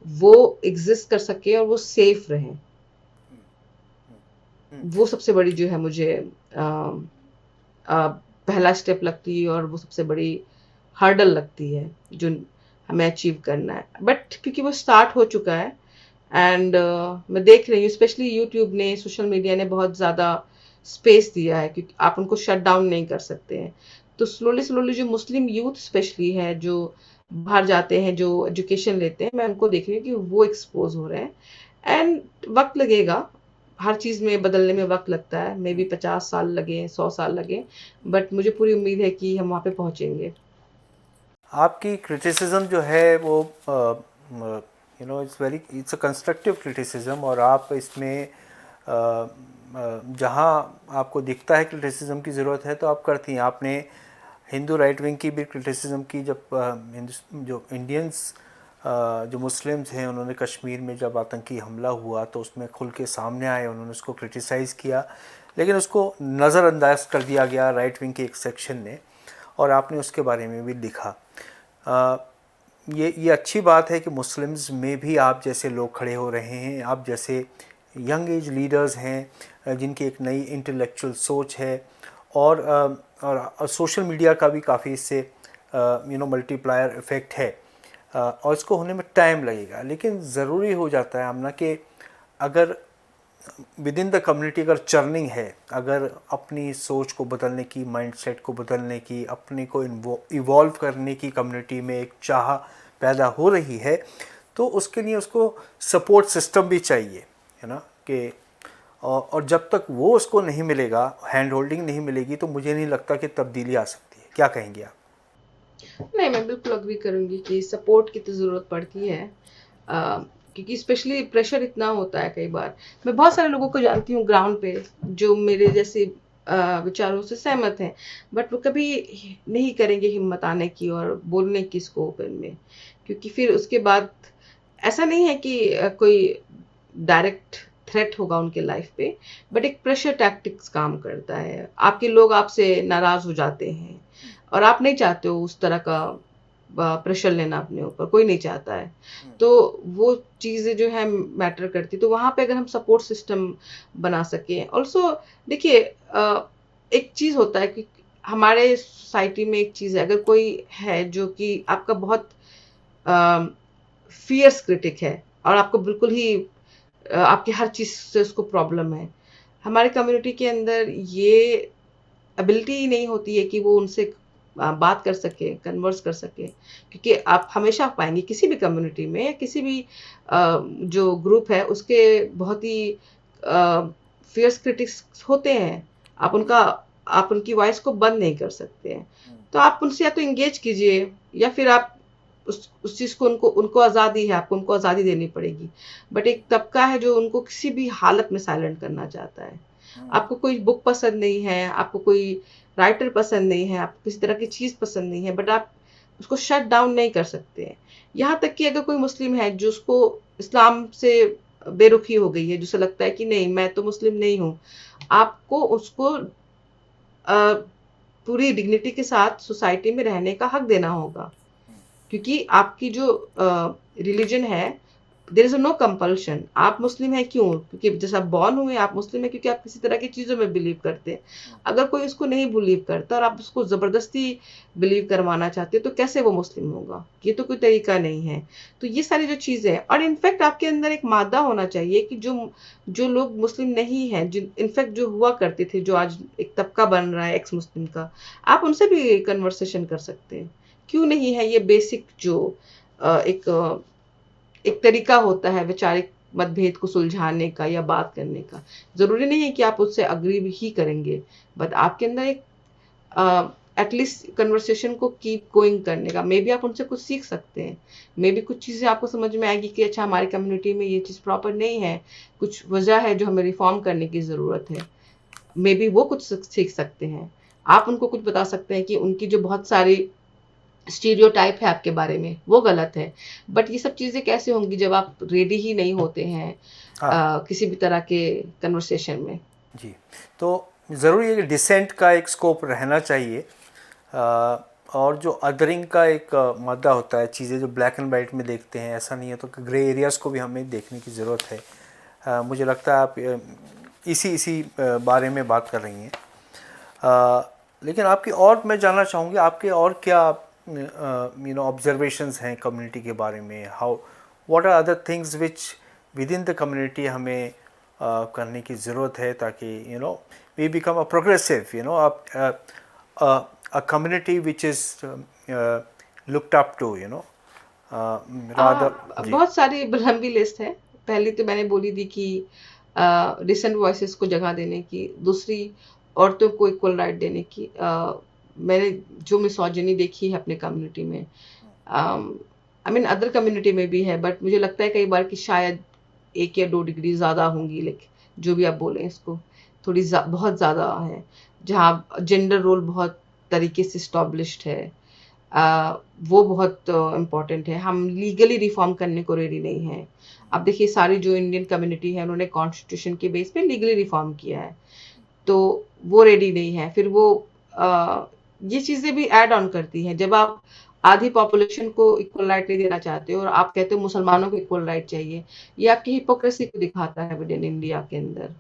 वो एग्जिस्ट कर सके और वो सेफ रहें। वो सबसे बड़ी जो है मुझे अ, पहला स्टेप लगती है और वो सबसे बड़ी हर्डल लगती है जो हमें अचीव करना है। बट क्योंकि वो स्टार्ट हो चुका है एंड मैं देख रही हूँ स्पेशली यूट्यूब ने, सोशल मीडिया ने बहुत ज़्यादा स्पेस दिया है क्योंकि आप उनको शट डाउन नहीं कर सकते हैं। तो स्लोली स्लोली जो मुस्लिम यूथ स्पेशली है जो बाहर जाते हैं, जो एजुकेशन लेते हैं, मैं उनको देख रही हूँ कि वो एक्सपोज हो रहे हैं एंड वक्त लगेगा। हर चीज़ में बदलने में वक्त लगता है, मे बी 50 साल लगे, 100 साल लगे, बट मुझे पूरी उम्मीद है कि हम वहाँ पे पहुँचेंगे। आपकी क्रिटिसिज्म जो है वो इट्स अ कंस्ट्रक्टिव क्रिटिसिज्म, और आप इसमें जहाँ आपको दिखता है क्रिटिसिज्म की ज़रूरत है तो आप करती हैं। आपने हिंदू राइट विंग की भी क्रिटिसिज्म की, जब जो इंडियंस जो मुस्लिम्स हैं उन्होंने कश्मीर में जब आतंकी हमला हुआ तो उसमें खुल के सामने आए, उन्होंने उसको क्रिटिसाइज़ किया, लेकिन उसको नज़रअंदाज कर दिया गया राइट विंग के एक सेक्शन ने, और आपने उसके बारे में भी लिखा। अ, ये अच्छी बात है कि मुस्लिम्स में भी आप जैसे लोग खड़े हो रहे हैं, आप जैसे यंग एज लीडर्स हैं जिनकी एक नई इंटेलेक्चुअल सोच है, और सोशल मीडिया का भी काफ़ी इससे मल्टीप्लायर इफ़ेक्ट है, और इसको होने में टाइम लगेगा। लेकिन ज़रूरी हो जाता है आमना कि अगर विद इन द कम्युनिटी अगर चर्निंग है, अगर अपनी सोच को बदलने की, माइंडसेट को बदलने की, अपने को इवॉल्व करने की कम्युनिटी में एक चाह पैदा हो रही है, तो उसके लिए उसको सपोर्ट सिस्टम भी चाहिए, है ना, कि और जब तक वो उसको नहीं मिलेगा, हैंड होल्डिंग नहीं मिलेगी, तो मुझे नहीं लगता कि तब्दीली आ सकती है। क्या कहेंगे आप? नहीं, मैं बिल्कुल अग्री करूँगी कि सपोर्ट की तो ज़रूरत पड़ती है। क्योंकि स्पेशली प्रेशर इतना होता है कई बार। मैं बहुत सारे लोगों को जानती हूँ ग्राउंड पे जो मेरे जैसे विचारों से सहमत हैं, बट वो कभी नहीं करेंगे हिम्मत आने की और बोलने की इसको ओपन में। क्योंकि फिर उसके बाद ऐसा नहीं है कि कोई डायरेक्ट थ्रेट होगा उनके लाइफ पे, बट एक प्रेशर टैक्टिक्स काम करता है। आपके लोग आपसे नाराज़ हो जाते हैं और आप नहीं चाहते हो उस तरह का प्रेशर लेना अपने ऊपर, कोई नहीं चाहता है। तो वो चीज़ें जो है मैटर करती, तो वहाँ पे अगर हम सपोर्ट सिस्टम बना सकें। ऑल्सो देखिए एक चीज़ होता है कि हमारे सोसाइटी में एक चीज़ है, अगर कोई है जो कि आपका बहुत फियर्स क्रिटिक है और आपको बिल्कुल ही आपकी हर चीज़ से उसको प्रॉब्लम है, हमारे कम्युनिटी के अंदर ये एबिलिटी ही नहीं होती है कि वो उनसे बात कर सके, कन्वर्स कर सके। क्योंकि आप हमेशा पाएँगे किसी भी कम्युनिटी में या किसी भी जो ग्रुप है उसके बहुत ही फियर्स क्रिटिक्स होते हैं। आप उनका आप उनकी वॉइस को बंद नहीं कर सकते हैं। तो आप उनसे या तो एंगेज कीजिए या फिर आप उस चीज़ को उनको उनको आज़ादी है, आपको उनको आज़ादी देनी पड़ेगी। बट एक तबका है जो उनको किसी भी हालत में साइलेंट करना चाहता है। आपको कोई बुक पसंद नहीं है, आपको कोई राइटर पसंद नहीं है, आपको किसी तरह की चीज़ पसंद नहीं है, बट आप उसको शट डाउन नहीं कर सकते हैं। यहाँ तक कि अगर कोई मुस्लिम है जो उसको इस्लाम से बेरुखी हो गई है, जिसे लगता है कि नहीं मैं तो मुस्लिम नहीं हूँ, आपको उसको पूरी डिग्निटी के साथ सोसाइटी में रहने का हक देना होगा। क्योंकि आपकी जो रिलीजन है, देयर इज नो कंपल्शन। आप मुस्लिम हैं क्यों? क्योंकि जैसे आप बॉर्न हुए आप मुस्लिम हैं क्योंकि आप किसी तरह की चीज़ों में बिलीव करते हैं। अगर कोई उसको नहीं बिलीव करता और आप उसको ज़बरदस्ती बिलीव करवाना चाहते हैं तो कैसे वो मुस्लिम होगा? ये तो कोई तरीका नहीं है। तो ये सारी जो चीज़ें हैं और इनफैक्ट आपके अंदर एक मादा होना चाहिए कि जो जो लोग मुस्लिम नहीं हैं, जिन इनफैक्ट जो हुआ करते थे, जो आज एक तबका बन रहा है एक्स मुस्लिम का, आप उनसे भी कन्वर्सेशन कर सकते हैं। क्यों नहीं है ये बेसिक जो एक तरीका होता है वैचारिक मतभेद को सुलझाने का या बात करने का। ज़रूरी नहीं है कि आप उससे एग्री भी ही करेंगे, बट आपके अंदर एक एटलीस्ट कन्वर्सेशन को कीप गोइंग करने का, मे बी आप उनसे कुछ सीख सकते हैं। मे बी कुछ चीज़ें आपको समझ में आएगी कि अच्छा हमारी कम्युनिटी में ये चीज़ प्रॉपर नहीं है, कुछ वजह है जो हमें रिफॉर्म करने की ज़रूरत है। मे बी वो कुछ सीख सकते हैं। आप उनको कुछ बता सकते हैं कि उनकी जो बहुत सारी स्टीरियोटाइप है आपके बारे में वो गलत है। बट ये सब चीज़ें कैसे होंगी जब आप रेडी ही नहीं होते हैं हाँ किसी भी तरह के कन्वर्सेशन में। जी, तो ज़रूरी है कि डिसेंट का एक स्कोप रहना चाहिए, और जो अदरिंग का एक मुद्दा होता है, चीज़ें जो ब्लैक एंड वाइट में देखते हैं ऐसा नहीं है, तो ग्रे एरियाज़ को भी हमें देखने की ज़रूरत है। मुझे लगता है आप इसी बारे में बात कर रही हैं। लेकिन आपकी और मैं जानना चाहूँगी, आपके और क्या ऑब्जर्वेशंस हैं कम्युनिटी के बारे में? How what are other things which with in the community हमें करने की ज़रूरत है ताकि we become a progressive a community which is looked up to, rather. जी। बहुत सारी लंबी लिस्ट है। पहली तो मैंने बोली थी कि डिसेंट वॉइसेस को जगह देने की, दूसरी औरतों को इक्वल राइट देने की। मैंने जो मिसोजिनी देखी है अपने कम्युनिटी में, आई मीन अदर कम्युनिटी में भी है, बट मुझे लगता है कई बार कि शायद 1 या 2 डिग्री ज़्यादा होंगी, लेकिन जो भी आप बोलें इसको, बहुत ज़्यादा है, जहाँ जेंडर रोल बहुत तरीके से स्टैब्लिश्ड है। वो बहुत इम्पोर्टेंट है। हम लीगली रिफॉर्म करने को रेडी नहीं हैं। अब देखिए सारी जो इंडियन कम्युनिटी है उन्होंने कॉन्स्टिट्यूशन के बेस पे लीगली रिफॉर्म किया है, तो वो रेडी नहीं है। फिर वो ये चीज़ें भी ऐड ऑन करती हैं। जब आप आधी पॉपुलेशन को इक्वल राइट नहीं देना चाहते हो और आप कहते हो मुसलमानों को इक्वल राइट चाहिए, ये आपकी हिपोक्रेसी को दिखाता है विद इन इंडिया के अंदर।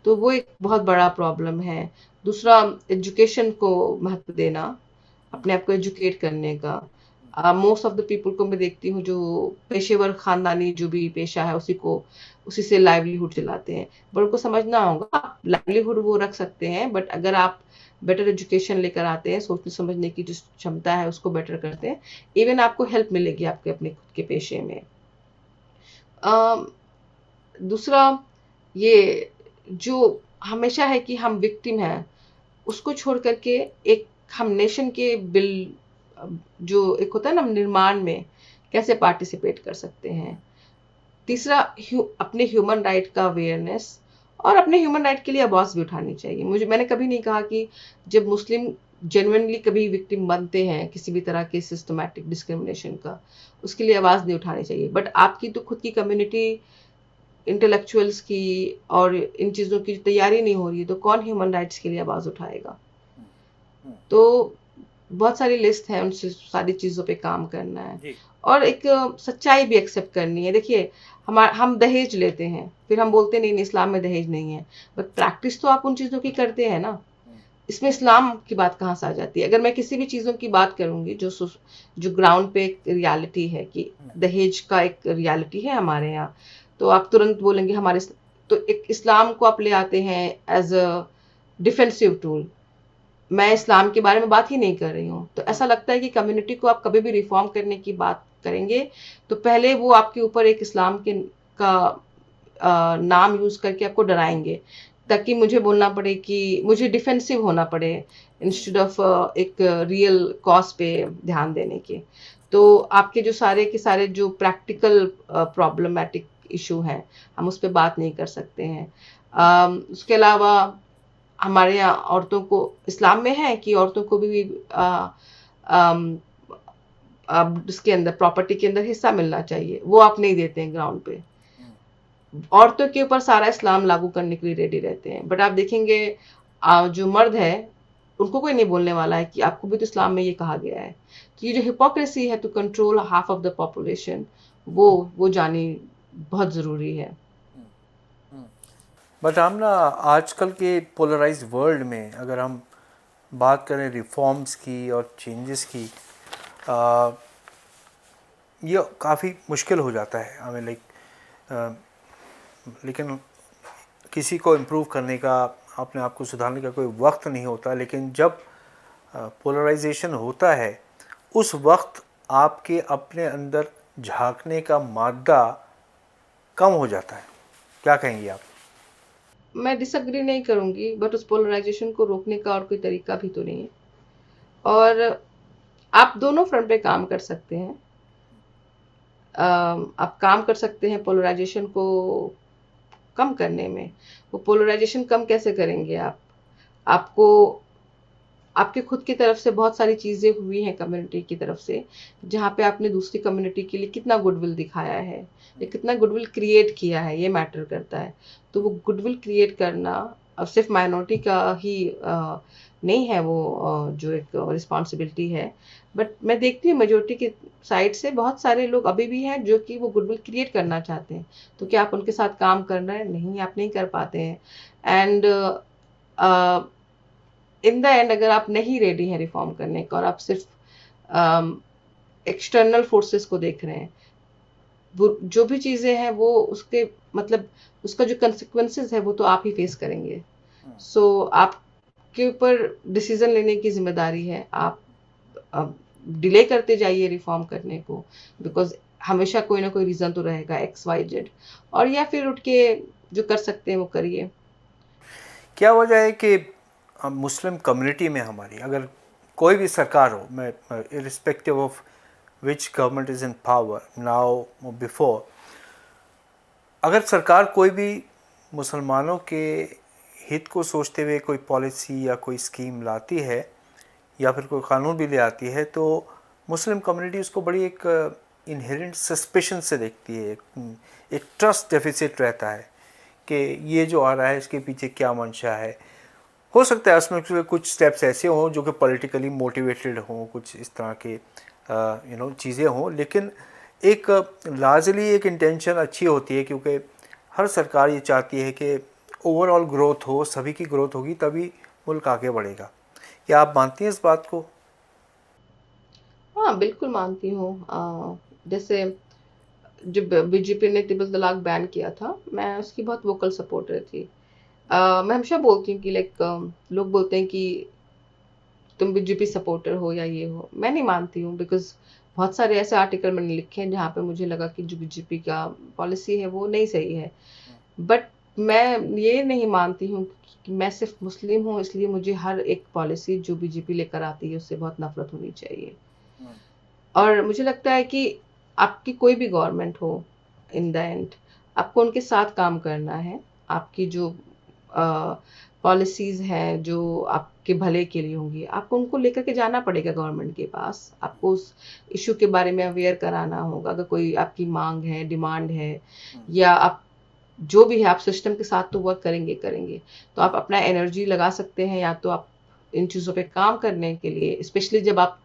तो वो एक बहुत बड़ा प्रॉब्लम है। दूसरा, एजुकेशन को महत्व देना, अपने आप को एजुकेट करने का। मोस्ट ऑफ द पीपल को मैं देखती हूँ जो पेशेवर खानदानी जो भी पेशा है उसी से लाइवलीहुड चलाते हैं, बट उनको समझना होगा लाइवलीहुड वो रख सकते हैं, बट अगर आप बेटर एजुकेशन लेकर आते हैं, सोचने समझने की जो क्षमता है उसको बेटर करते हैं, इवन आपको हेल्प मिलेगी आपके अपने खुद के पेशे में। दूसरा, ये जो हमेशा है कि हम विक्टिम हैं, उसको छोड़ करके एक हम नेशन के बिल जो एक होता है ना निर्माण में कैसे पार्टिसिपेट कर सकते हैं। तीसरा, अपने ह्यूमन राइट का अवेयरनेस, और अपने ह्यूमन राइट के लिए आवाज भी उठानी चाहिए। मैंने कभी नहीं कहा कि जब मुस्लिम जेन्युइनली कभी विक्टिम बनते हैं किसी भी तरह के सिस्टमैटिक डिस्क्रिमिनेशन का, उसके लिए आवाज नहीं उठानी चाहिए, बट आपकी तो खुद की कम्युनिटी इंटेलेक्चुअल्स की और इन चीज़ों की तैयारी नहीं हो रही है, तो कौन ह्यूमन राइट्स के लिए आवाज़ उठाएगा? तो बहुत सारी लिस्ट है, उनसे सारी चीज़ों पे काम करना है और एक सच्चाई भी एक्सेप्ट करनी है। देखिए हम दहेज लेते हैं, फिर हम बोलते नहीं इस्लाम में दहेज नहीं है, बट प्रैक्टिस तो आप उन चीज़ों की करते हैं ना। इसमें इस्लाम की बात कहाँ से आ जाती है? अगर मैं किसी भी चीज़ों की बात करूंगी जो ग्राउंड पे एक रियलिटी है कि दहेज का एक रियलिटी है हमारे यहाँ, तो आप तुरंत बोलेंगे हमारे, तो एक इस्लाम को आप ले आते हैं एज अ डिफेंसिव टूल। मैं इस्लाम के बारे में बात ही नहीं कर रही हूँ। तो ऐसा लगता है कि कम्युनिटी को आप कभी भी रिफॉर्म करने की बात करेंगे तो पहले वो आपके ऊपर एक इस्लाम का नाम यूज करके आपको डराएंगे, ताकि मुझे बोलना पड़े कि मुझे डिफेंसिव होना पड़े इंस्टेड ऑफ एक रियल कॉज पे ध्यान देने के। तो आपके जो सारे के सारे जो प्रैक्टिकल प्रॉब्लमेटिक इशू हैं, हम उस पर बात नहीं कर सकते हैं। उसके अलावा हमारे यहाँ औरतों को, इस्लाम में है कि औरतों को भी इसके अंदर प्रॉपर्टी के अंदर हिस्सा मिलना चाहिए, वो आप नहीं देते हैं ग्राउंड पे। औरतों के ऊपर सारा इस्लाम लागू करने के लिए रेडी रहते हैं, बट आप देखेंगे जो मर्द है उनको कोई नहीं बोलने वाला है कि आपको भी तो इस्लाम में ये कहा गया है। तो ये जो हिपोक्रेसी है to control half of the population, वो जानी बहुत ज़रूरी है। बट हम ना आजकल के पोलराइज वर्ल्ड में अगर हम बात करें रिफॉर्म्स की और चेंजेस की, ये काफ़ी मुश्किल हो जाता है हमें, लेकिन किसी को इम्प्रूव करने का, अपने आप को सुधारने का कोई वक्त नहीं होता। लेकिन जब पोलराइजेशन होता है उस वक्त आपके अपने अंदर झांकने का मादा कम हो जाता है। क्या कहेंगे आप? मैं डिसएग्री नहीं करूंगी, बट उस पोलराइजेशन को रोकने का और कोई तरीका भी तो नहीं है, और आप दोनों फ्रंट पे काम कर सकते हैं। आप काम कर सकते हैं पोलराइजेशन को कम करने में। वो पोलराइजेशन कम कैसे करेंगे आप? आपको आपके खुद की तरफ से बहुत सारी चीज़ें हुई हैं कम्युनिटी की तरफ से, जहाँ पे आपने दूसरी कम्युनिटी के लिए कितना गुडविल दिखाया है या कितना गुडविल क्रिएट किया है, ये मैटर करता है। तो वो गुडविल क्रिएट करना अब सिर्फ माइनॉरिटी का ही नहीं है वो, जो एक रिस्पॉन्सिबिलिटी है, बट मैं देखती हूँ मेजोरिटी की साइड से बहुत सारे लोग अभी भी हैं जो कि वो गुडविल क्रिएट करना चाहते हैं। तो क्या आप उनके साथ काम कर रहे हैं? नहीं, आप नहीं कर पाते हैं। एंड इन द एंड अगर आप नहीं रेडी हैं रिफॉर्म करने का और आप सिर्फ एक्सटर्नल फोर्सेस को देख रहे हैं, वो जो भी चीजें हैं वो उसके मतलब उसका जो कंसिक्वेंसेस है वो तो आप ही फेस करेंगे। सो आपके ऊपर डिसीजन लेने की जिम्मेदारी है। आप डिले करते जाइए रिफॉर्म करने को, बिकॉज हमेशा कोई ना कोई रीजन तो रहेगा, एक्स वाई जेड, और या फिर उठ के जो कर सकते हैं वो करिए। क्या वजह है कि मुस्लिम कम्युनिटी में हमारी, अगर कोई भी सरकार हो, मैं irrespective of which government is in power now before, अगर सरकार कोई भी मुसलमानों के हित को सोचते हुए कोई पॉलिसी या कोई स्कीम लाती है या फिर कोई कानून भी ले आती है, तो मुस्लिम कम्युनिटी उसको बड़ी एक इनहेरेंट सस्पिशन से देखती है। एक ट्रस्ट डेफिसिट रहता है कि ये जो आ रहा है इसके पीछे क्या मंशा है। हो सकता है उसमें कुछ स्टेप्स ऐसे हों जो कि पॉलिटिकली मोटिवेटेड हों, कुछ इस तरह के चीज़ें हों, लेकिन एक लार्जली एक इंटेंशन अच्छी होती है, क्योंकि हर सरकार ये चाहती है कि ओवरऑल ग्रोथ हो, सभी की ग्रोथ होगी तभी मुल्क आगे बढ़ेगा। क्या आप मानती हैं इस बात को? हाँ, बिल्कुल मानती हूँ। जैसे जब बीजेपी ने ट्रिपल तलाक बैन किया था, मैं उसकी बहुत वोकल सपोर्टर थी। मैं हमेशा बोलती हूँ कि लाइक लोग बोलते हैं कि तुम बीजेपी सपोर्टर हो या ये हो, मैं नहीं मानती हूँ, बिकॉज बहुत सारे ऐसे आर्टिकल मैंने लिखे हैं जहाँ पे मुझे लगा कि जो बीजेपी का पॉलिसी है वो नहीं सही है। बट मैं ये नहीं मानती हूँ कि मैं सिर्फ मुस्लिम हूँ इसलिए मुझे हर एक पॉलिसी जो बीजेपी लेकर आती है उससे बहुत नफरत होनी चाहिए। और मुझे लगता है कि आपकी कोई भी गवर्नमेंट हो, इन द एंड आपको उनके साथ काम करना है। आपकी जो पॉलिसीज हैं जो आपके भले के लिए होंगी, आपको उनको लेकर के जाना पड़ेगा गवर्नमेंट के पास। आपको उस इशू के बारे में अवेयर कराना होगा। अगर कोई आपकी मांग है, डिमांड है, या आप जो भी है आप सिस्टम के साथ तो वर्क करेंगे करेंगे। तो आप अपना एनर्जी लगा सकते हैं, या तो आप इन चीज़ों पे काम करने के लिए, स्पेशली जब आप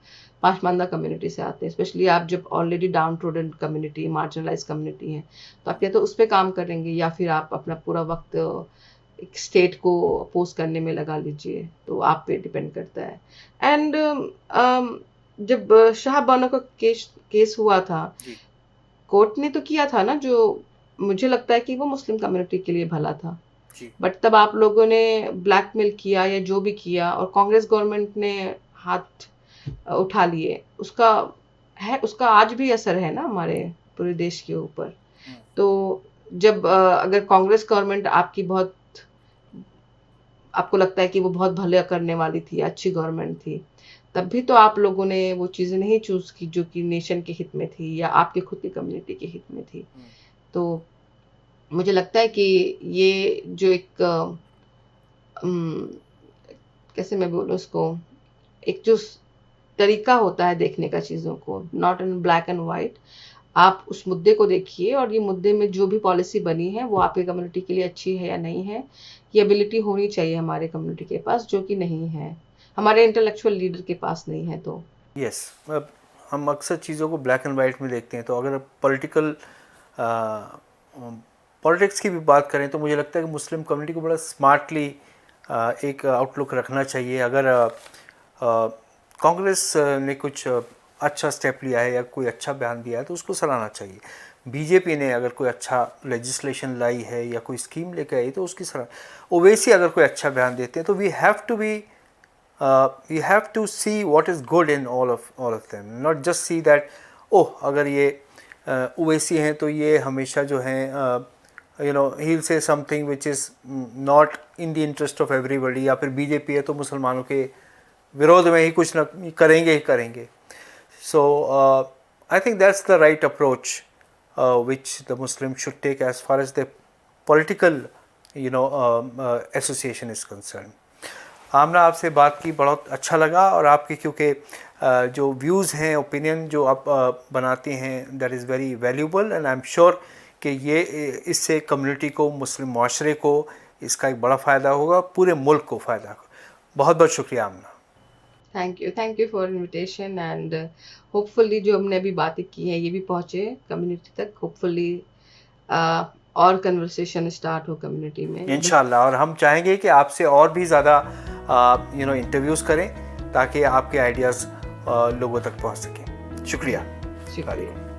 पासमानदा कम्युनिटी से आते हैं, स्पेशली आप जब already downtrodden community, marginalise community हैं, तो आप या तो उस पर काम करेंगे या फिर आप अपना पूरा वक्त एक स्टेट को अपोज करने में लगा लीजिए। तो आप पे डिपेंड करता है। एंड जब शाह बानो का केस हुआ था, कोर्ट ने तो किया था ना जो मुझे लगता है कि वो मुस्लिम कम्युनिटी के लिए भला था। बट तब आप लोगों ने ब्लैकमेल किया या जो भी किया, और कांग्रेस गवर्नमेंट ने हाथ उठा लिए, उसका आज भी असर है ना हमारे पूरे देश के ऊपर। तो जब अगर कांग्रेस गवर्नमेंट आपको लगता है कि वो बहुत भले करने वाली थी, अच्छी गवर्नमेंट थी, तब भी तो आप लोगों ने वो चीजें नहीं चूज की जो कि नेशन के हित में थी या आपके खुद की कम्युनिटी के हित में थी। तो मुझे लगता है कि ये जो एक कैसे मैं बोलूँ उसको, एक जो तरीका होता है देखने का चीज़ों को, not in black and white, आप उस मुद्दे को देखिए और ये मुद्दे में जो भी पॉलिसी बनी है वो आपकी कम्युनिटी के लिए अच्छी है या नहीं है। ये एबिलिटी होनी चाहिए हमारे कम्युनिटी के पास, जो कि नहीं है, हमारे इंटेलेक्चुअल लीडर के पास नहीं है। तो यस, अब हम अक्सर चीज़ों को ब्लैक एंड वाइट में देखते हैं, तो अगर पॉलिटिक्स की भी बात करें तो मुझे लगता है कि मुस्लिम कम्युनिटी को बड़ा स्मार्टली एक आउटलुक रखना चाहिए। अगर कांग्रेस ने कुछ अच्छा स्टेप लिया है या कोई अच्छा बयान दिया है तो उसको सराहना चाहिए। बीजेपी ने अगर कोई अच्छा लेजिस्लेशन लाई है या कोई स्कीम लेकर आई तो उसकी सराहना। ओवैसी अगर कोई अच्छा बयान देते हैं तो we have to see what is good in all of them, not just see that oh अगर ये ओवैसी हैं तो ये हमेशा जो हैं ही will say something which is not in the interest of everybody, या फिर बीजेपी है तो मुसलमानों के विरोध में ही कुछ न करेंगे। So I think that's the right approach which the Muslims should take as far as the political association is concerned. आमना, आपसे बात की बहुत अच्छा लगा, और आपके क्योंकि जो व्यूज़ हैं, ओपिनियन जो आप बनाती हैं, that is very valuable, and I am sure कि ये इससे कम्युनिटी को, मुस्लिम माशरे को इसका एक बड़ा फ़ायदा होगा, पूरे मुल्क को फ़ायदा होगा। बहुत बहुत शुक्रिया Amna. Thank you for invitation and hopefully जो हमने अभी बातें की है ये भी पहुंचे कम्युनिटी तक। होपफुली और कन्वर्सेशन स्टार्ट हो कम्युनिटी में इंशाल्लाह। और हम चाहेंगे कि आपसे और भी ज़्यादा इंटरव्यूज़ करें ताकि आपके आइडियाज़ लोगों तक पहुंच सकें। शुक्रिया। शुक्रिया।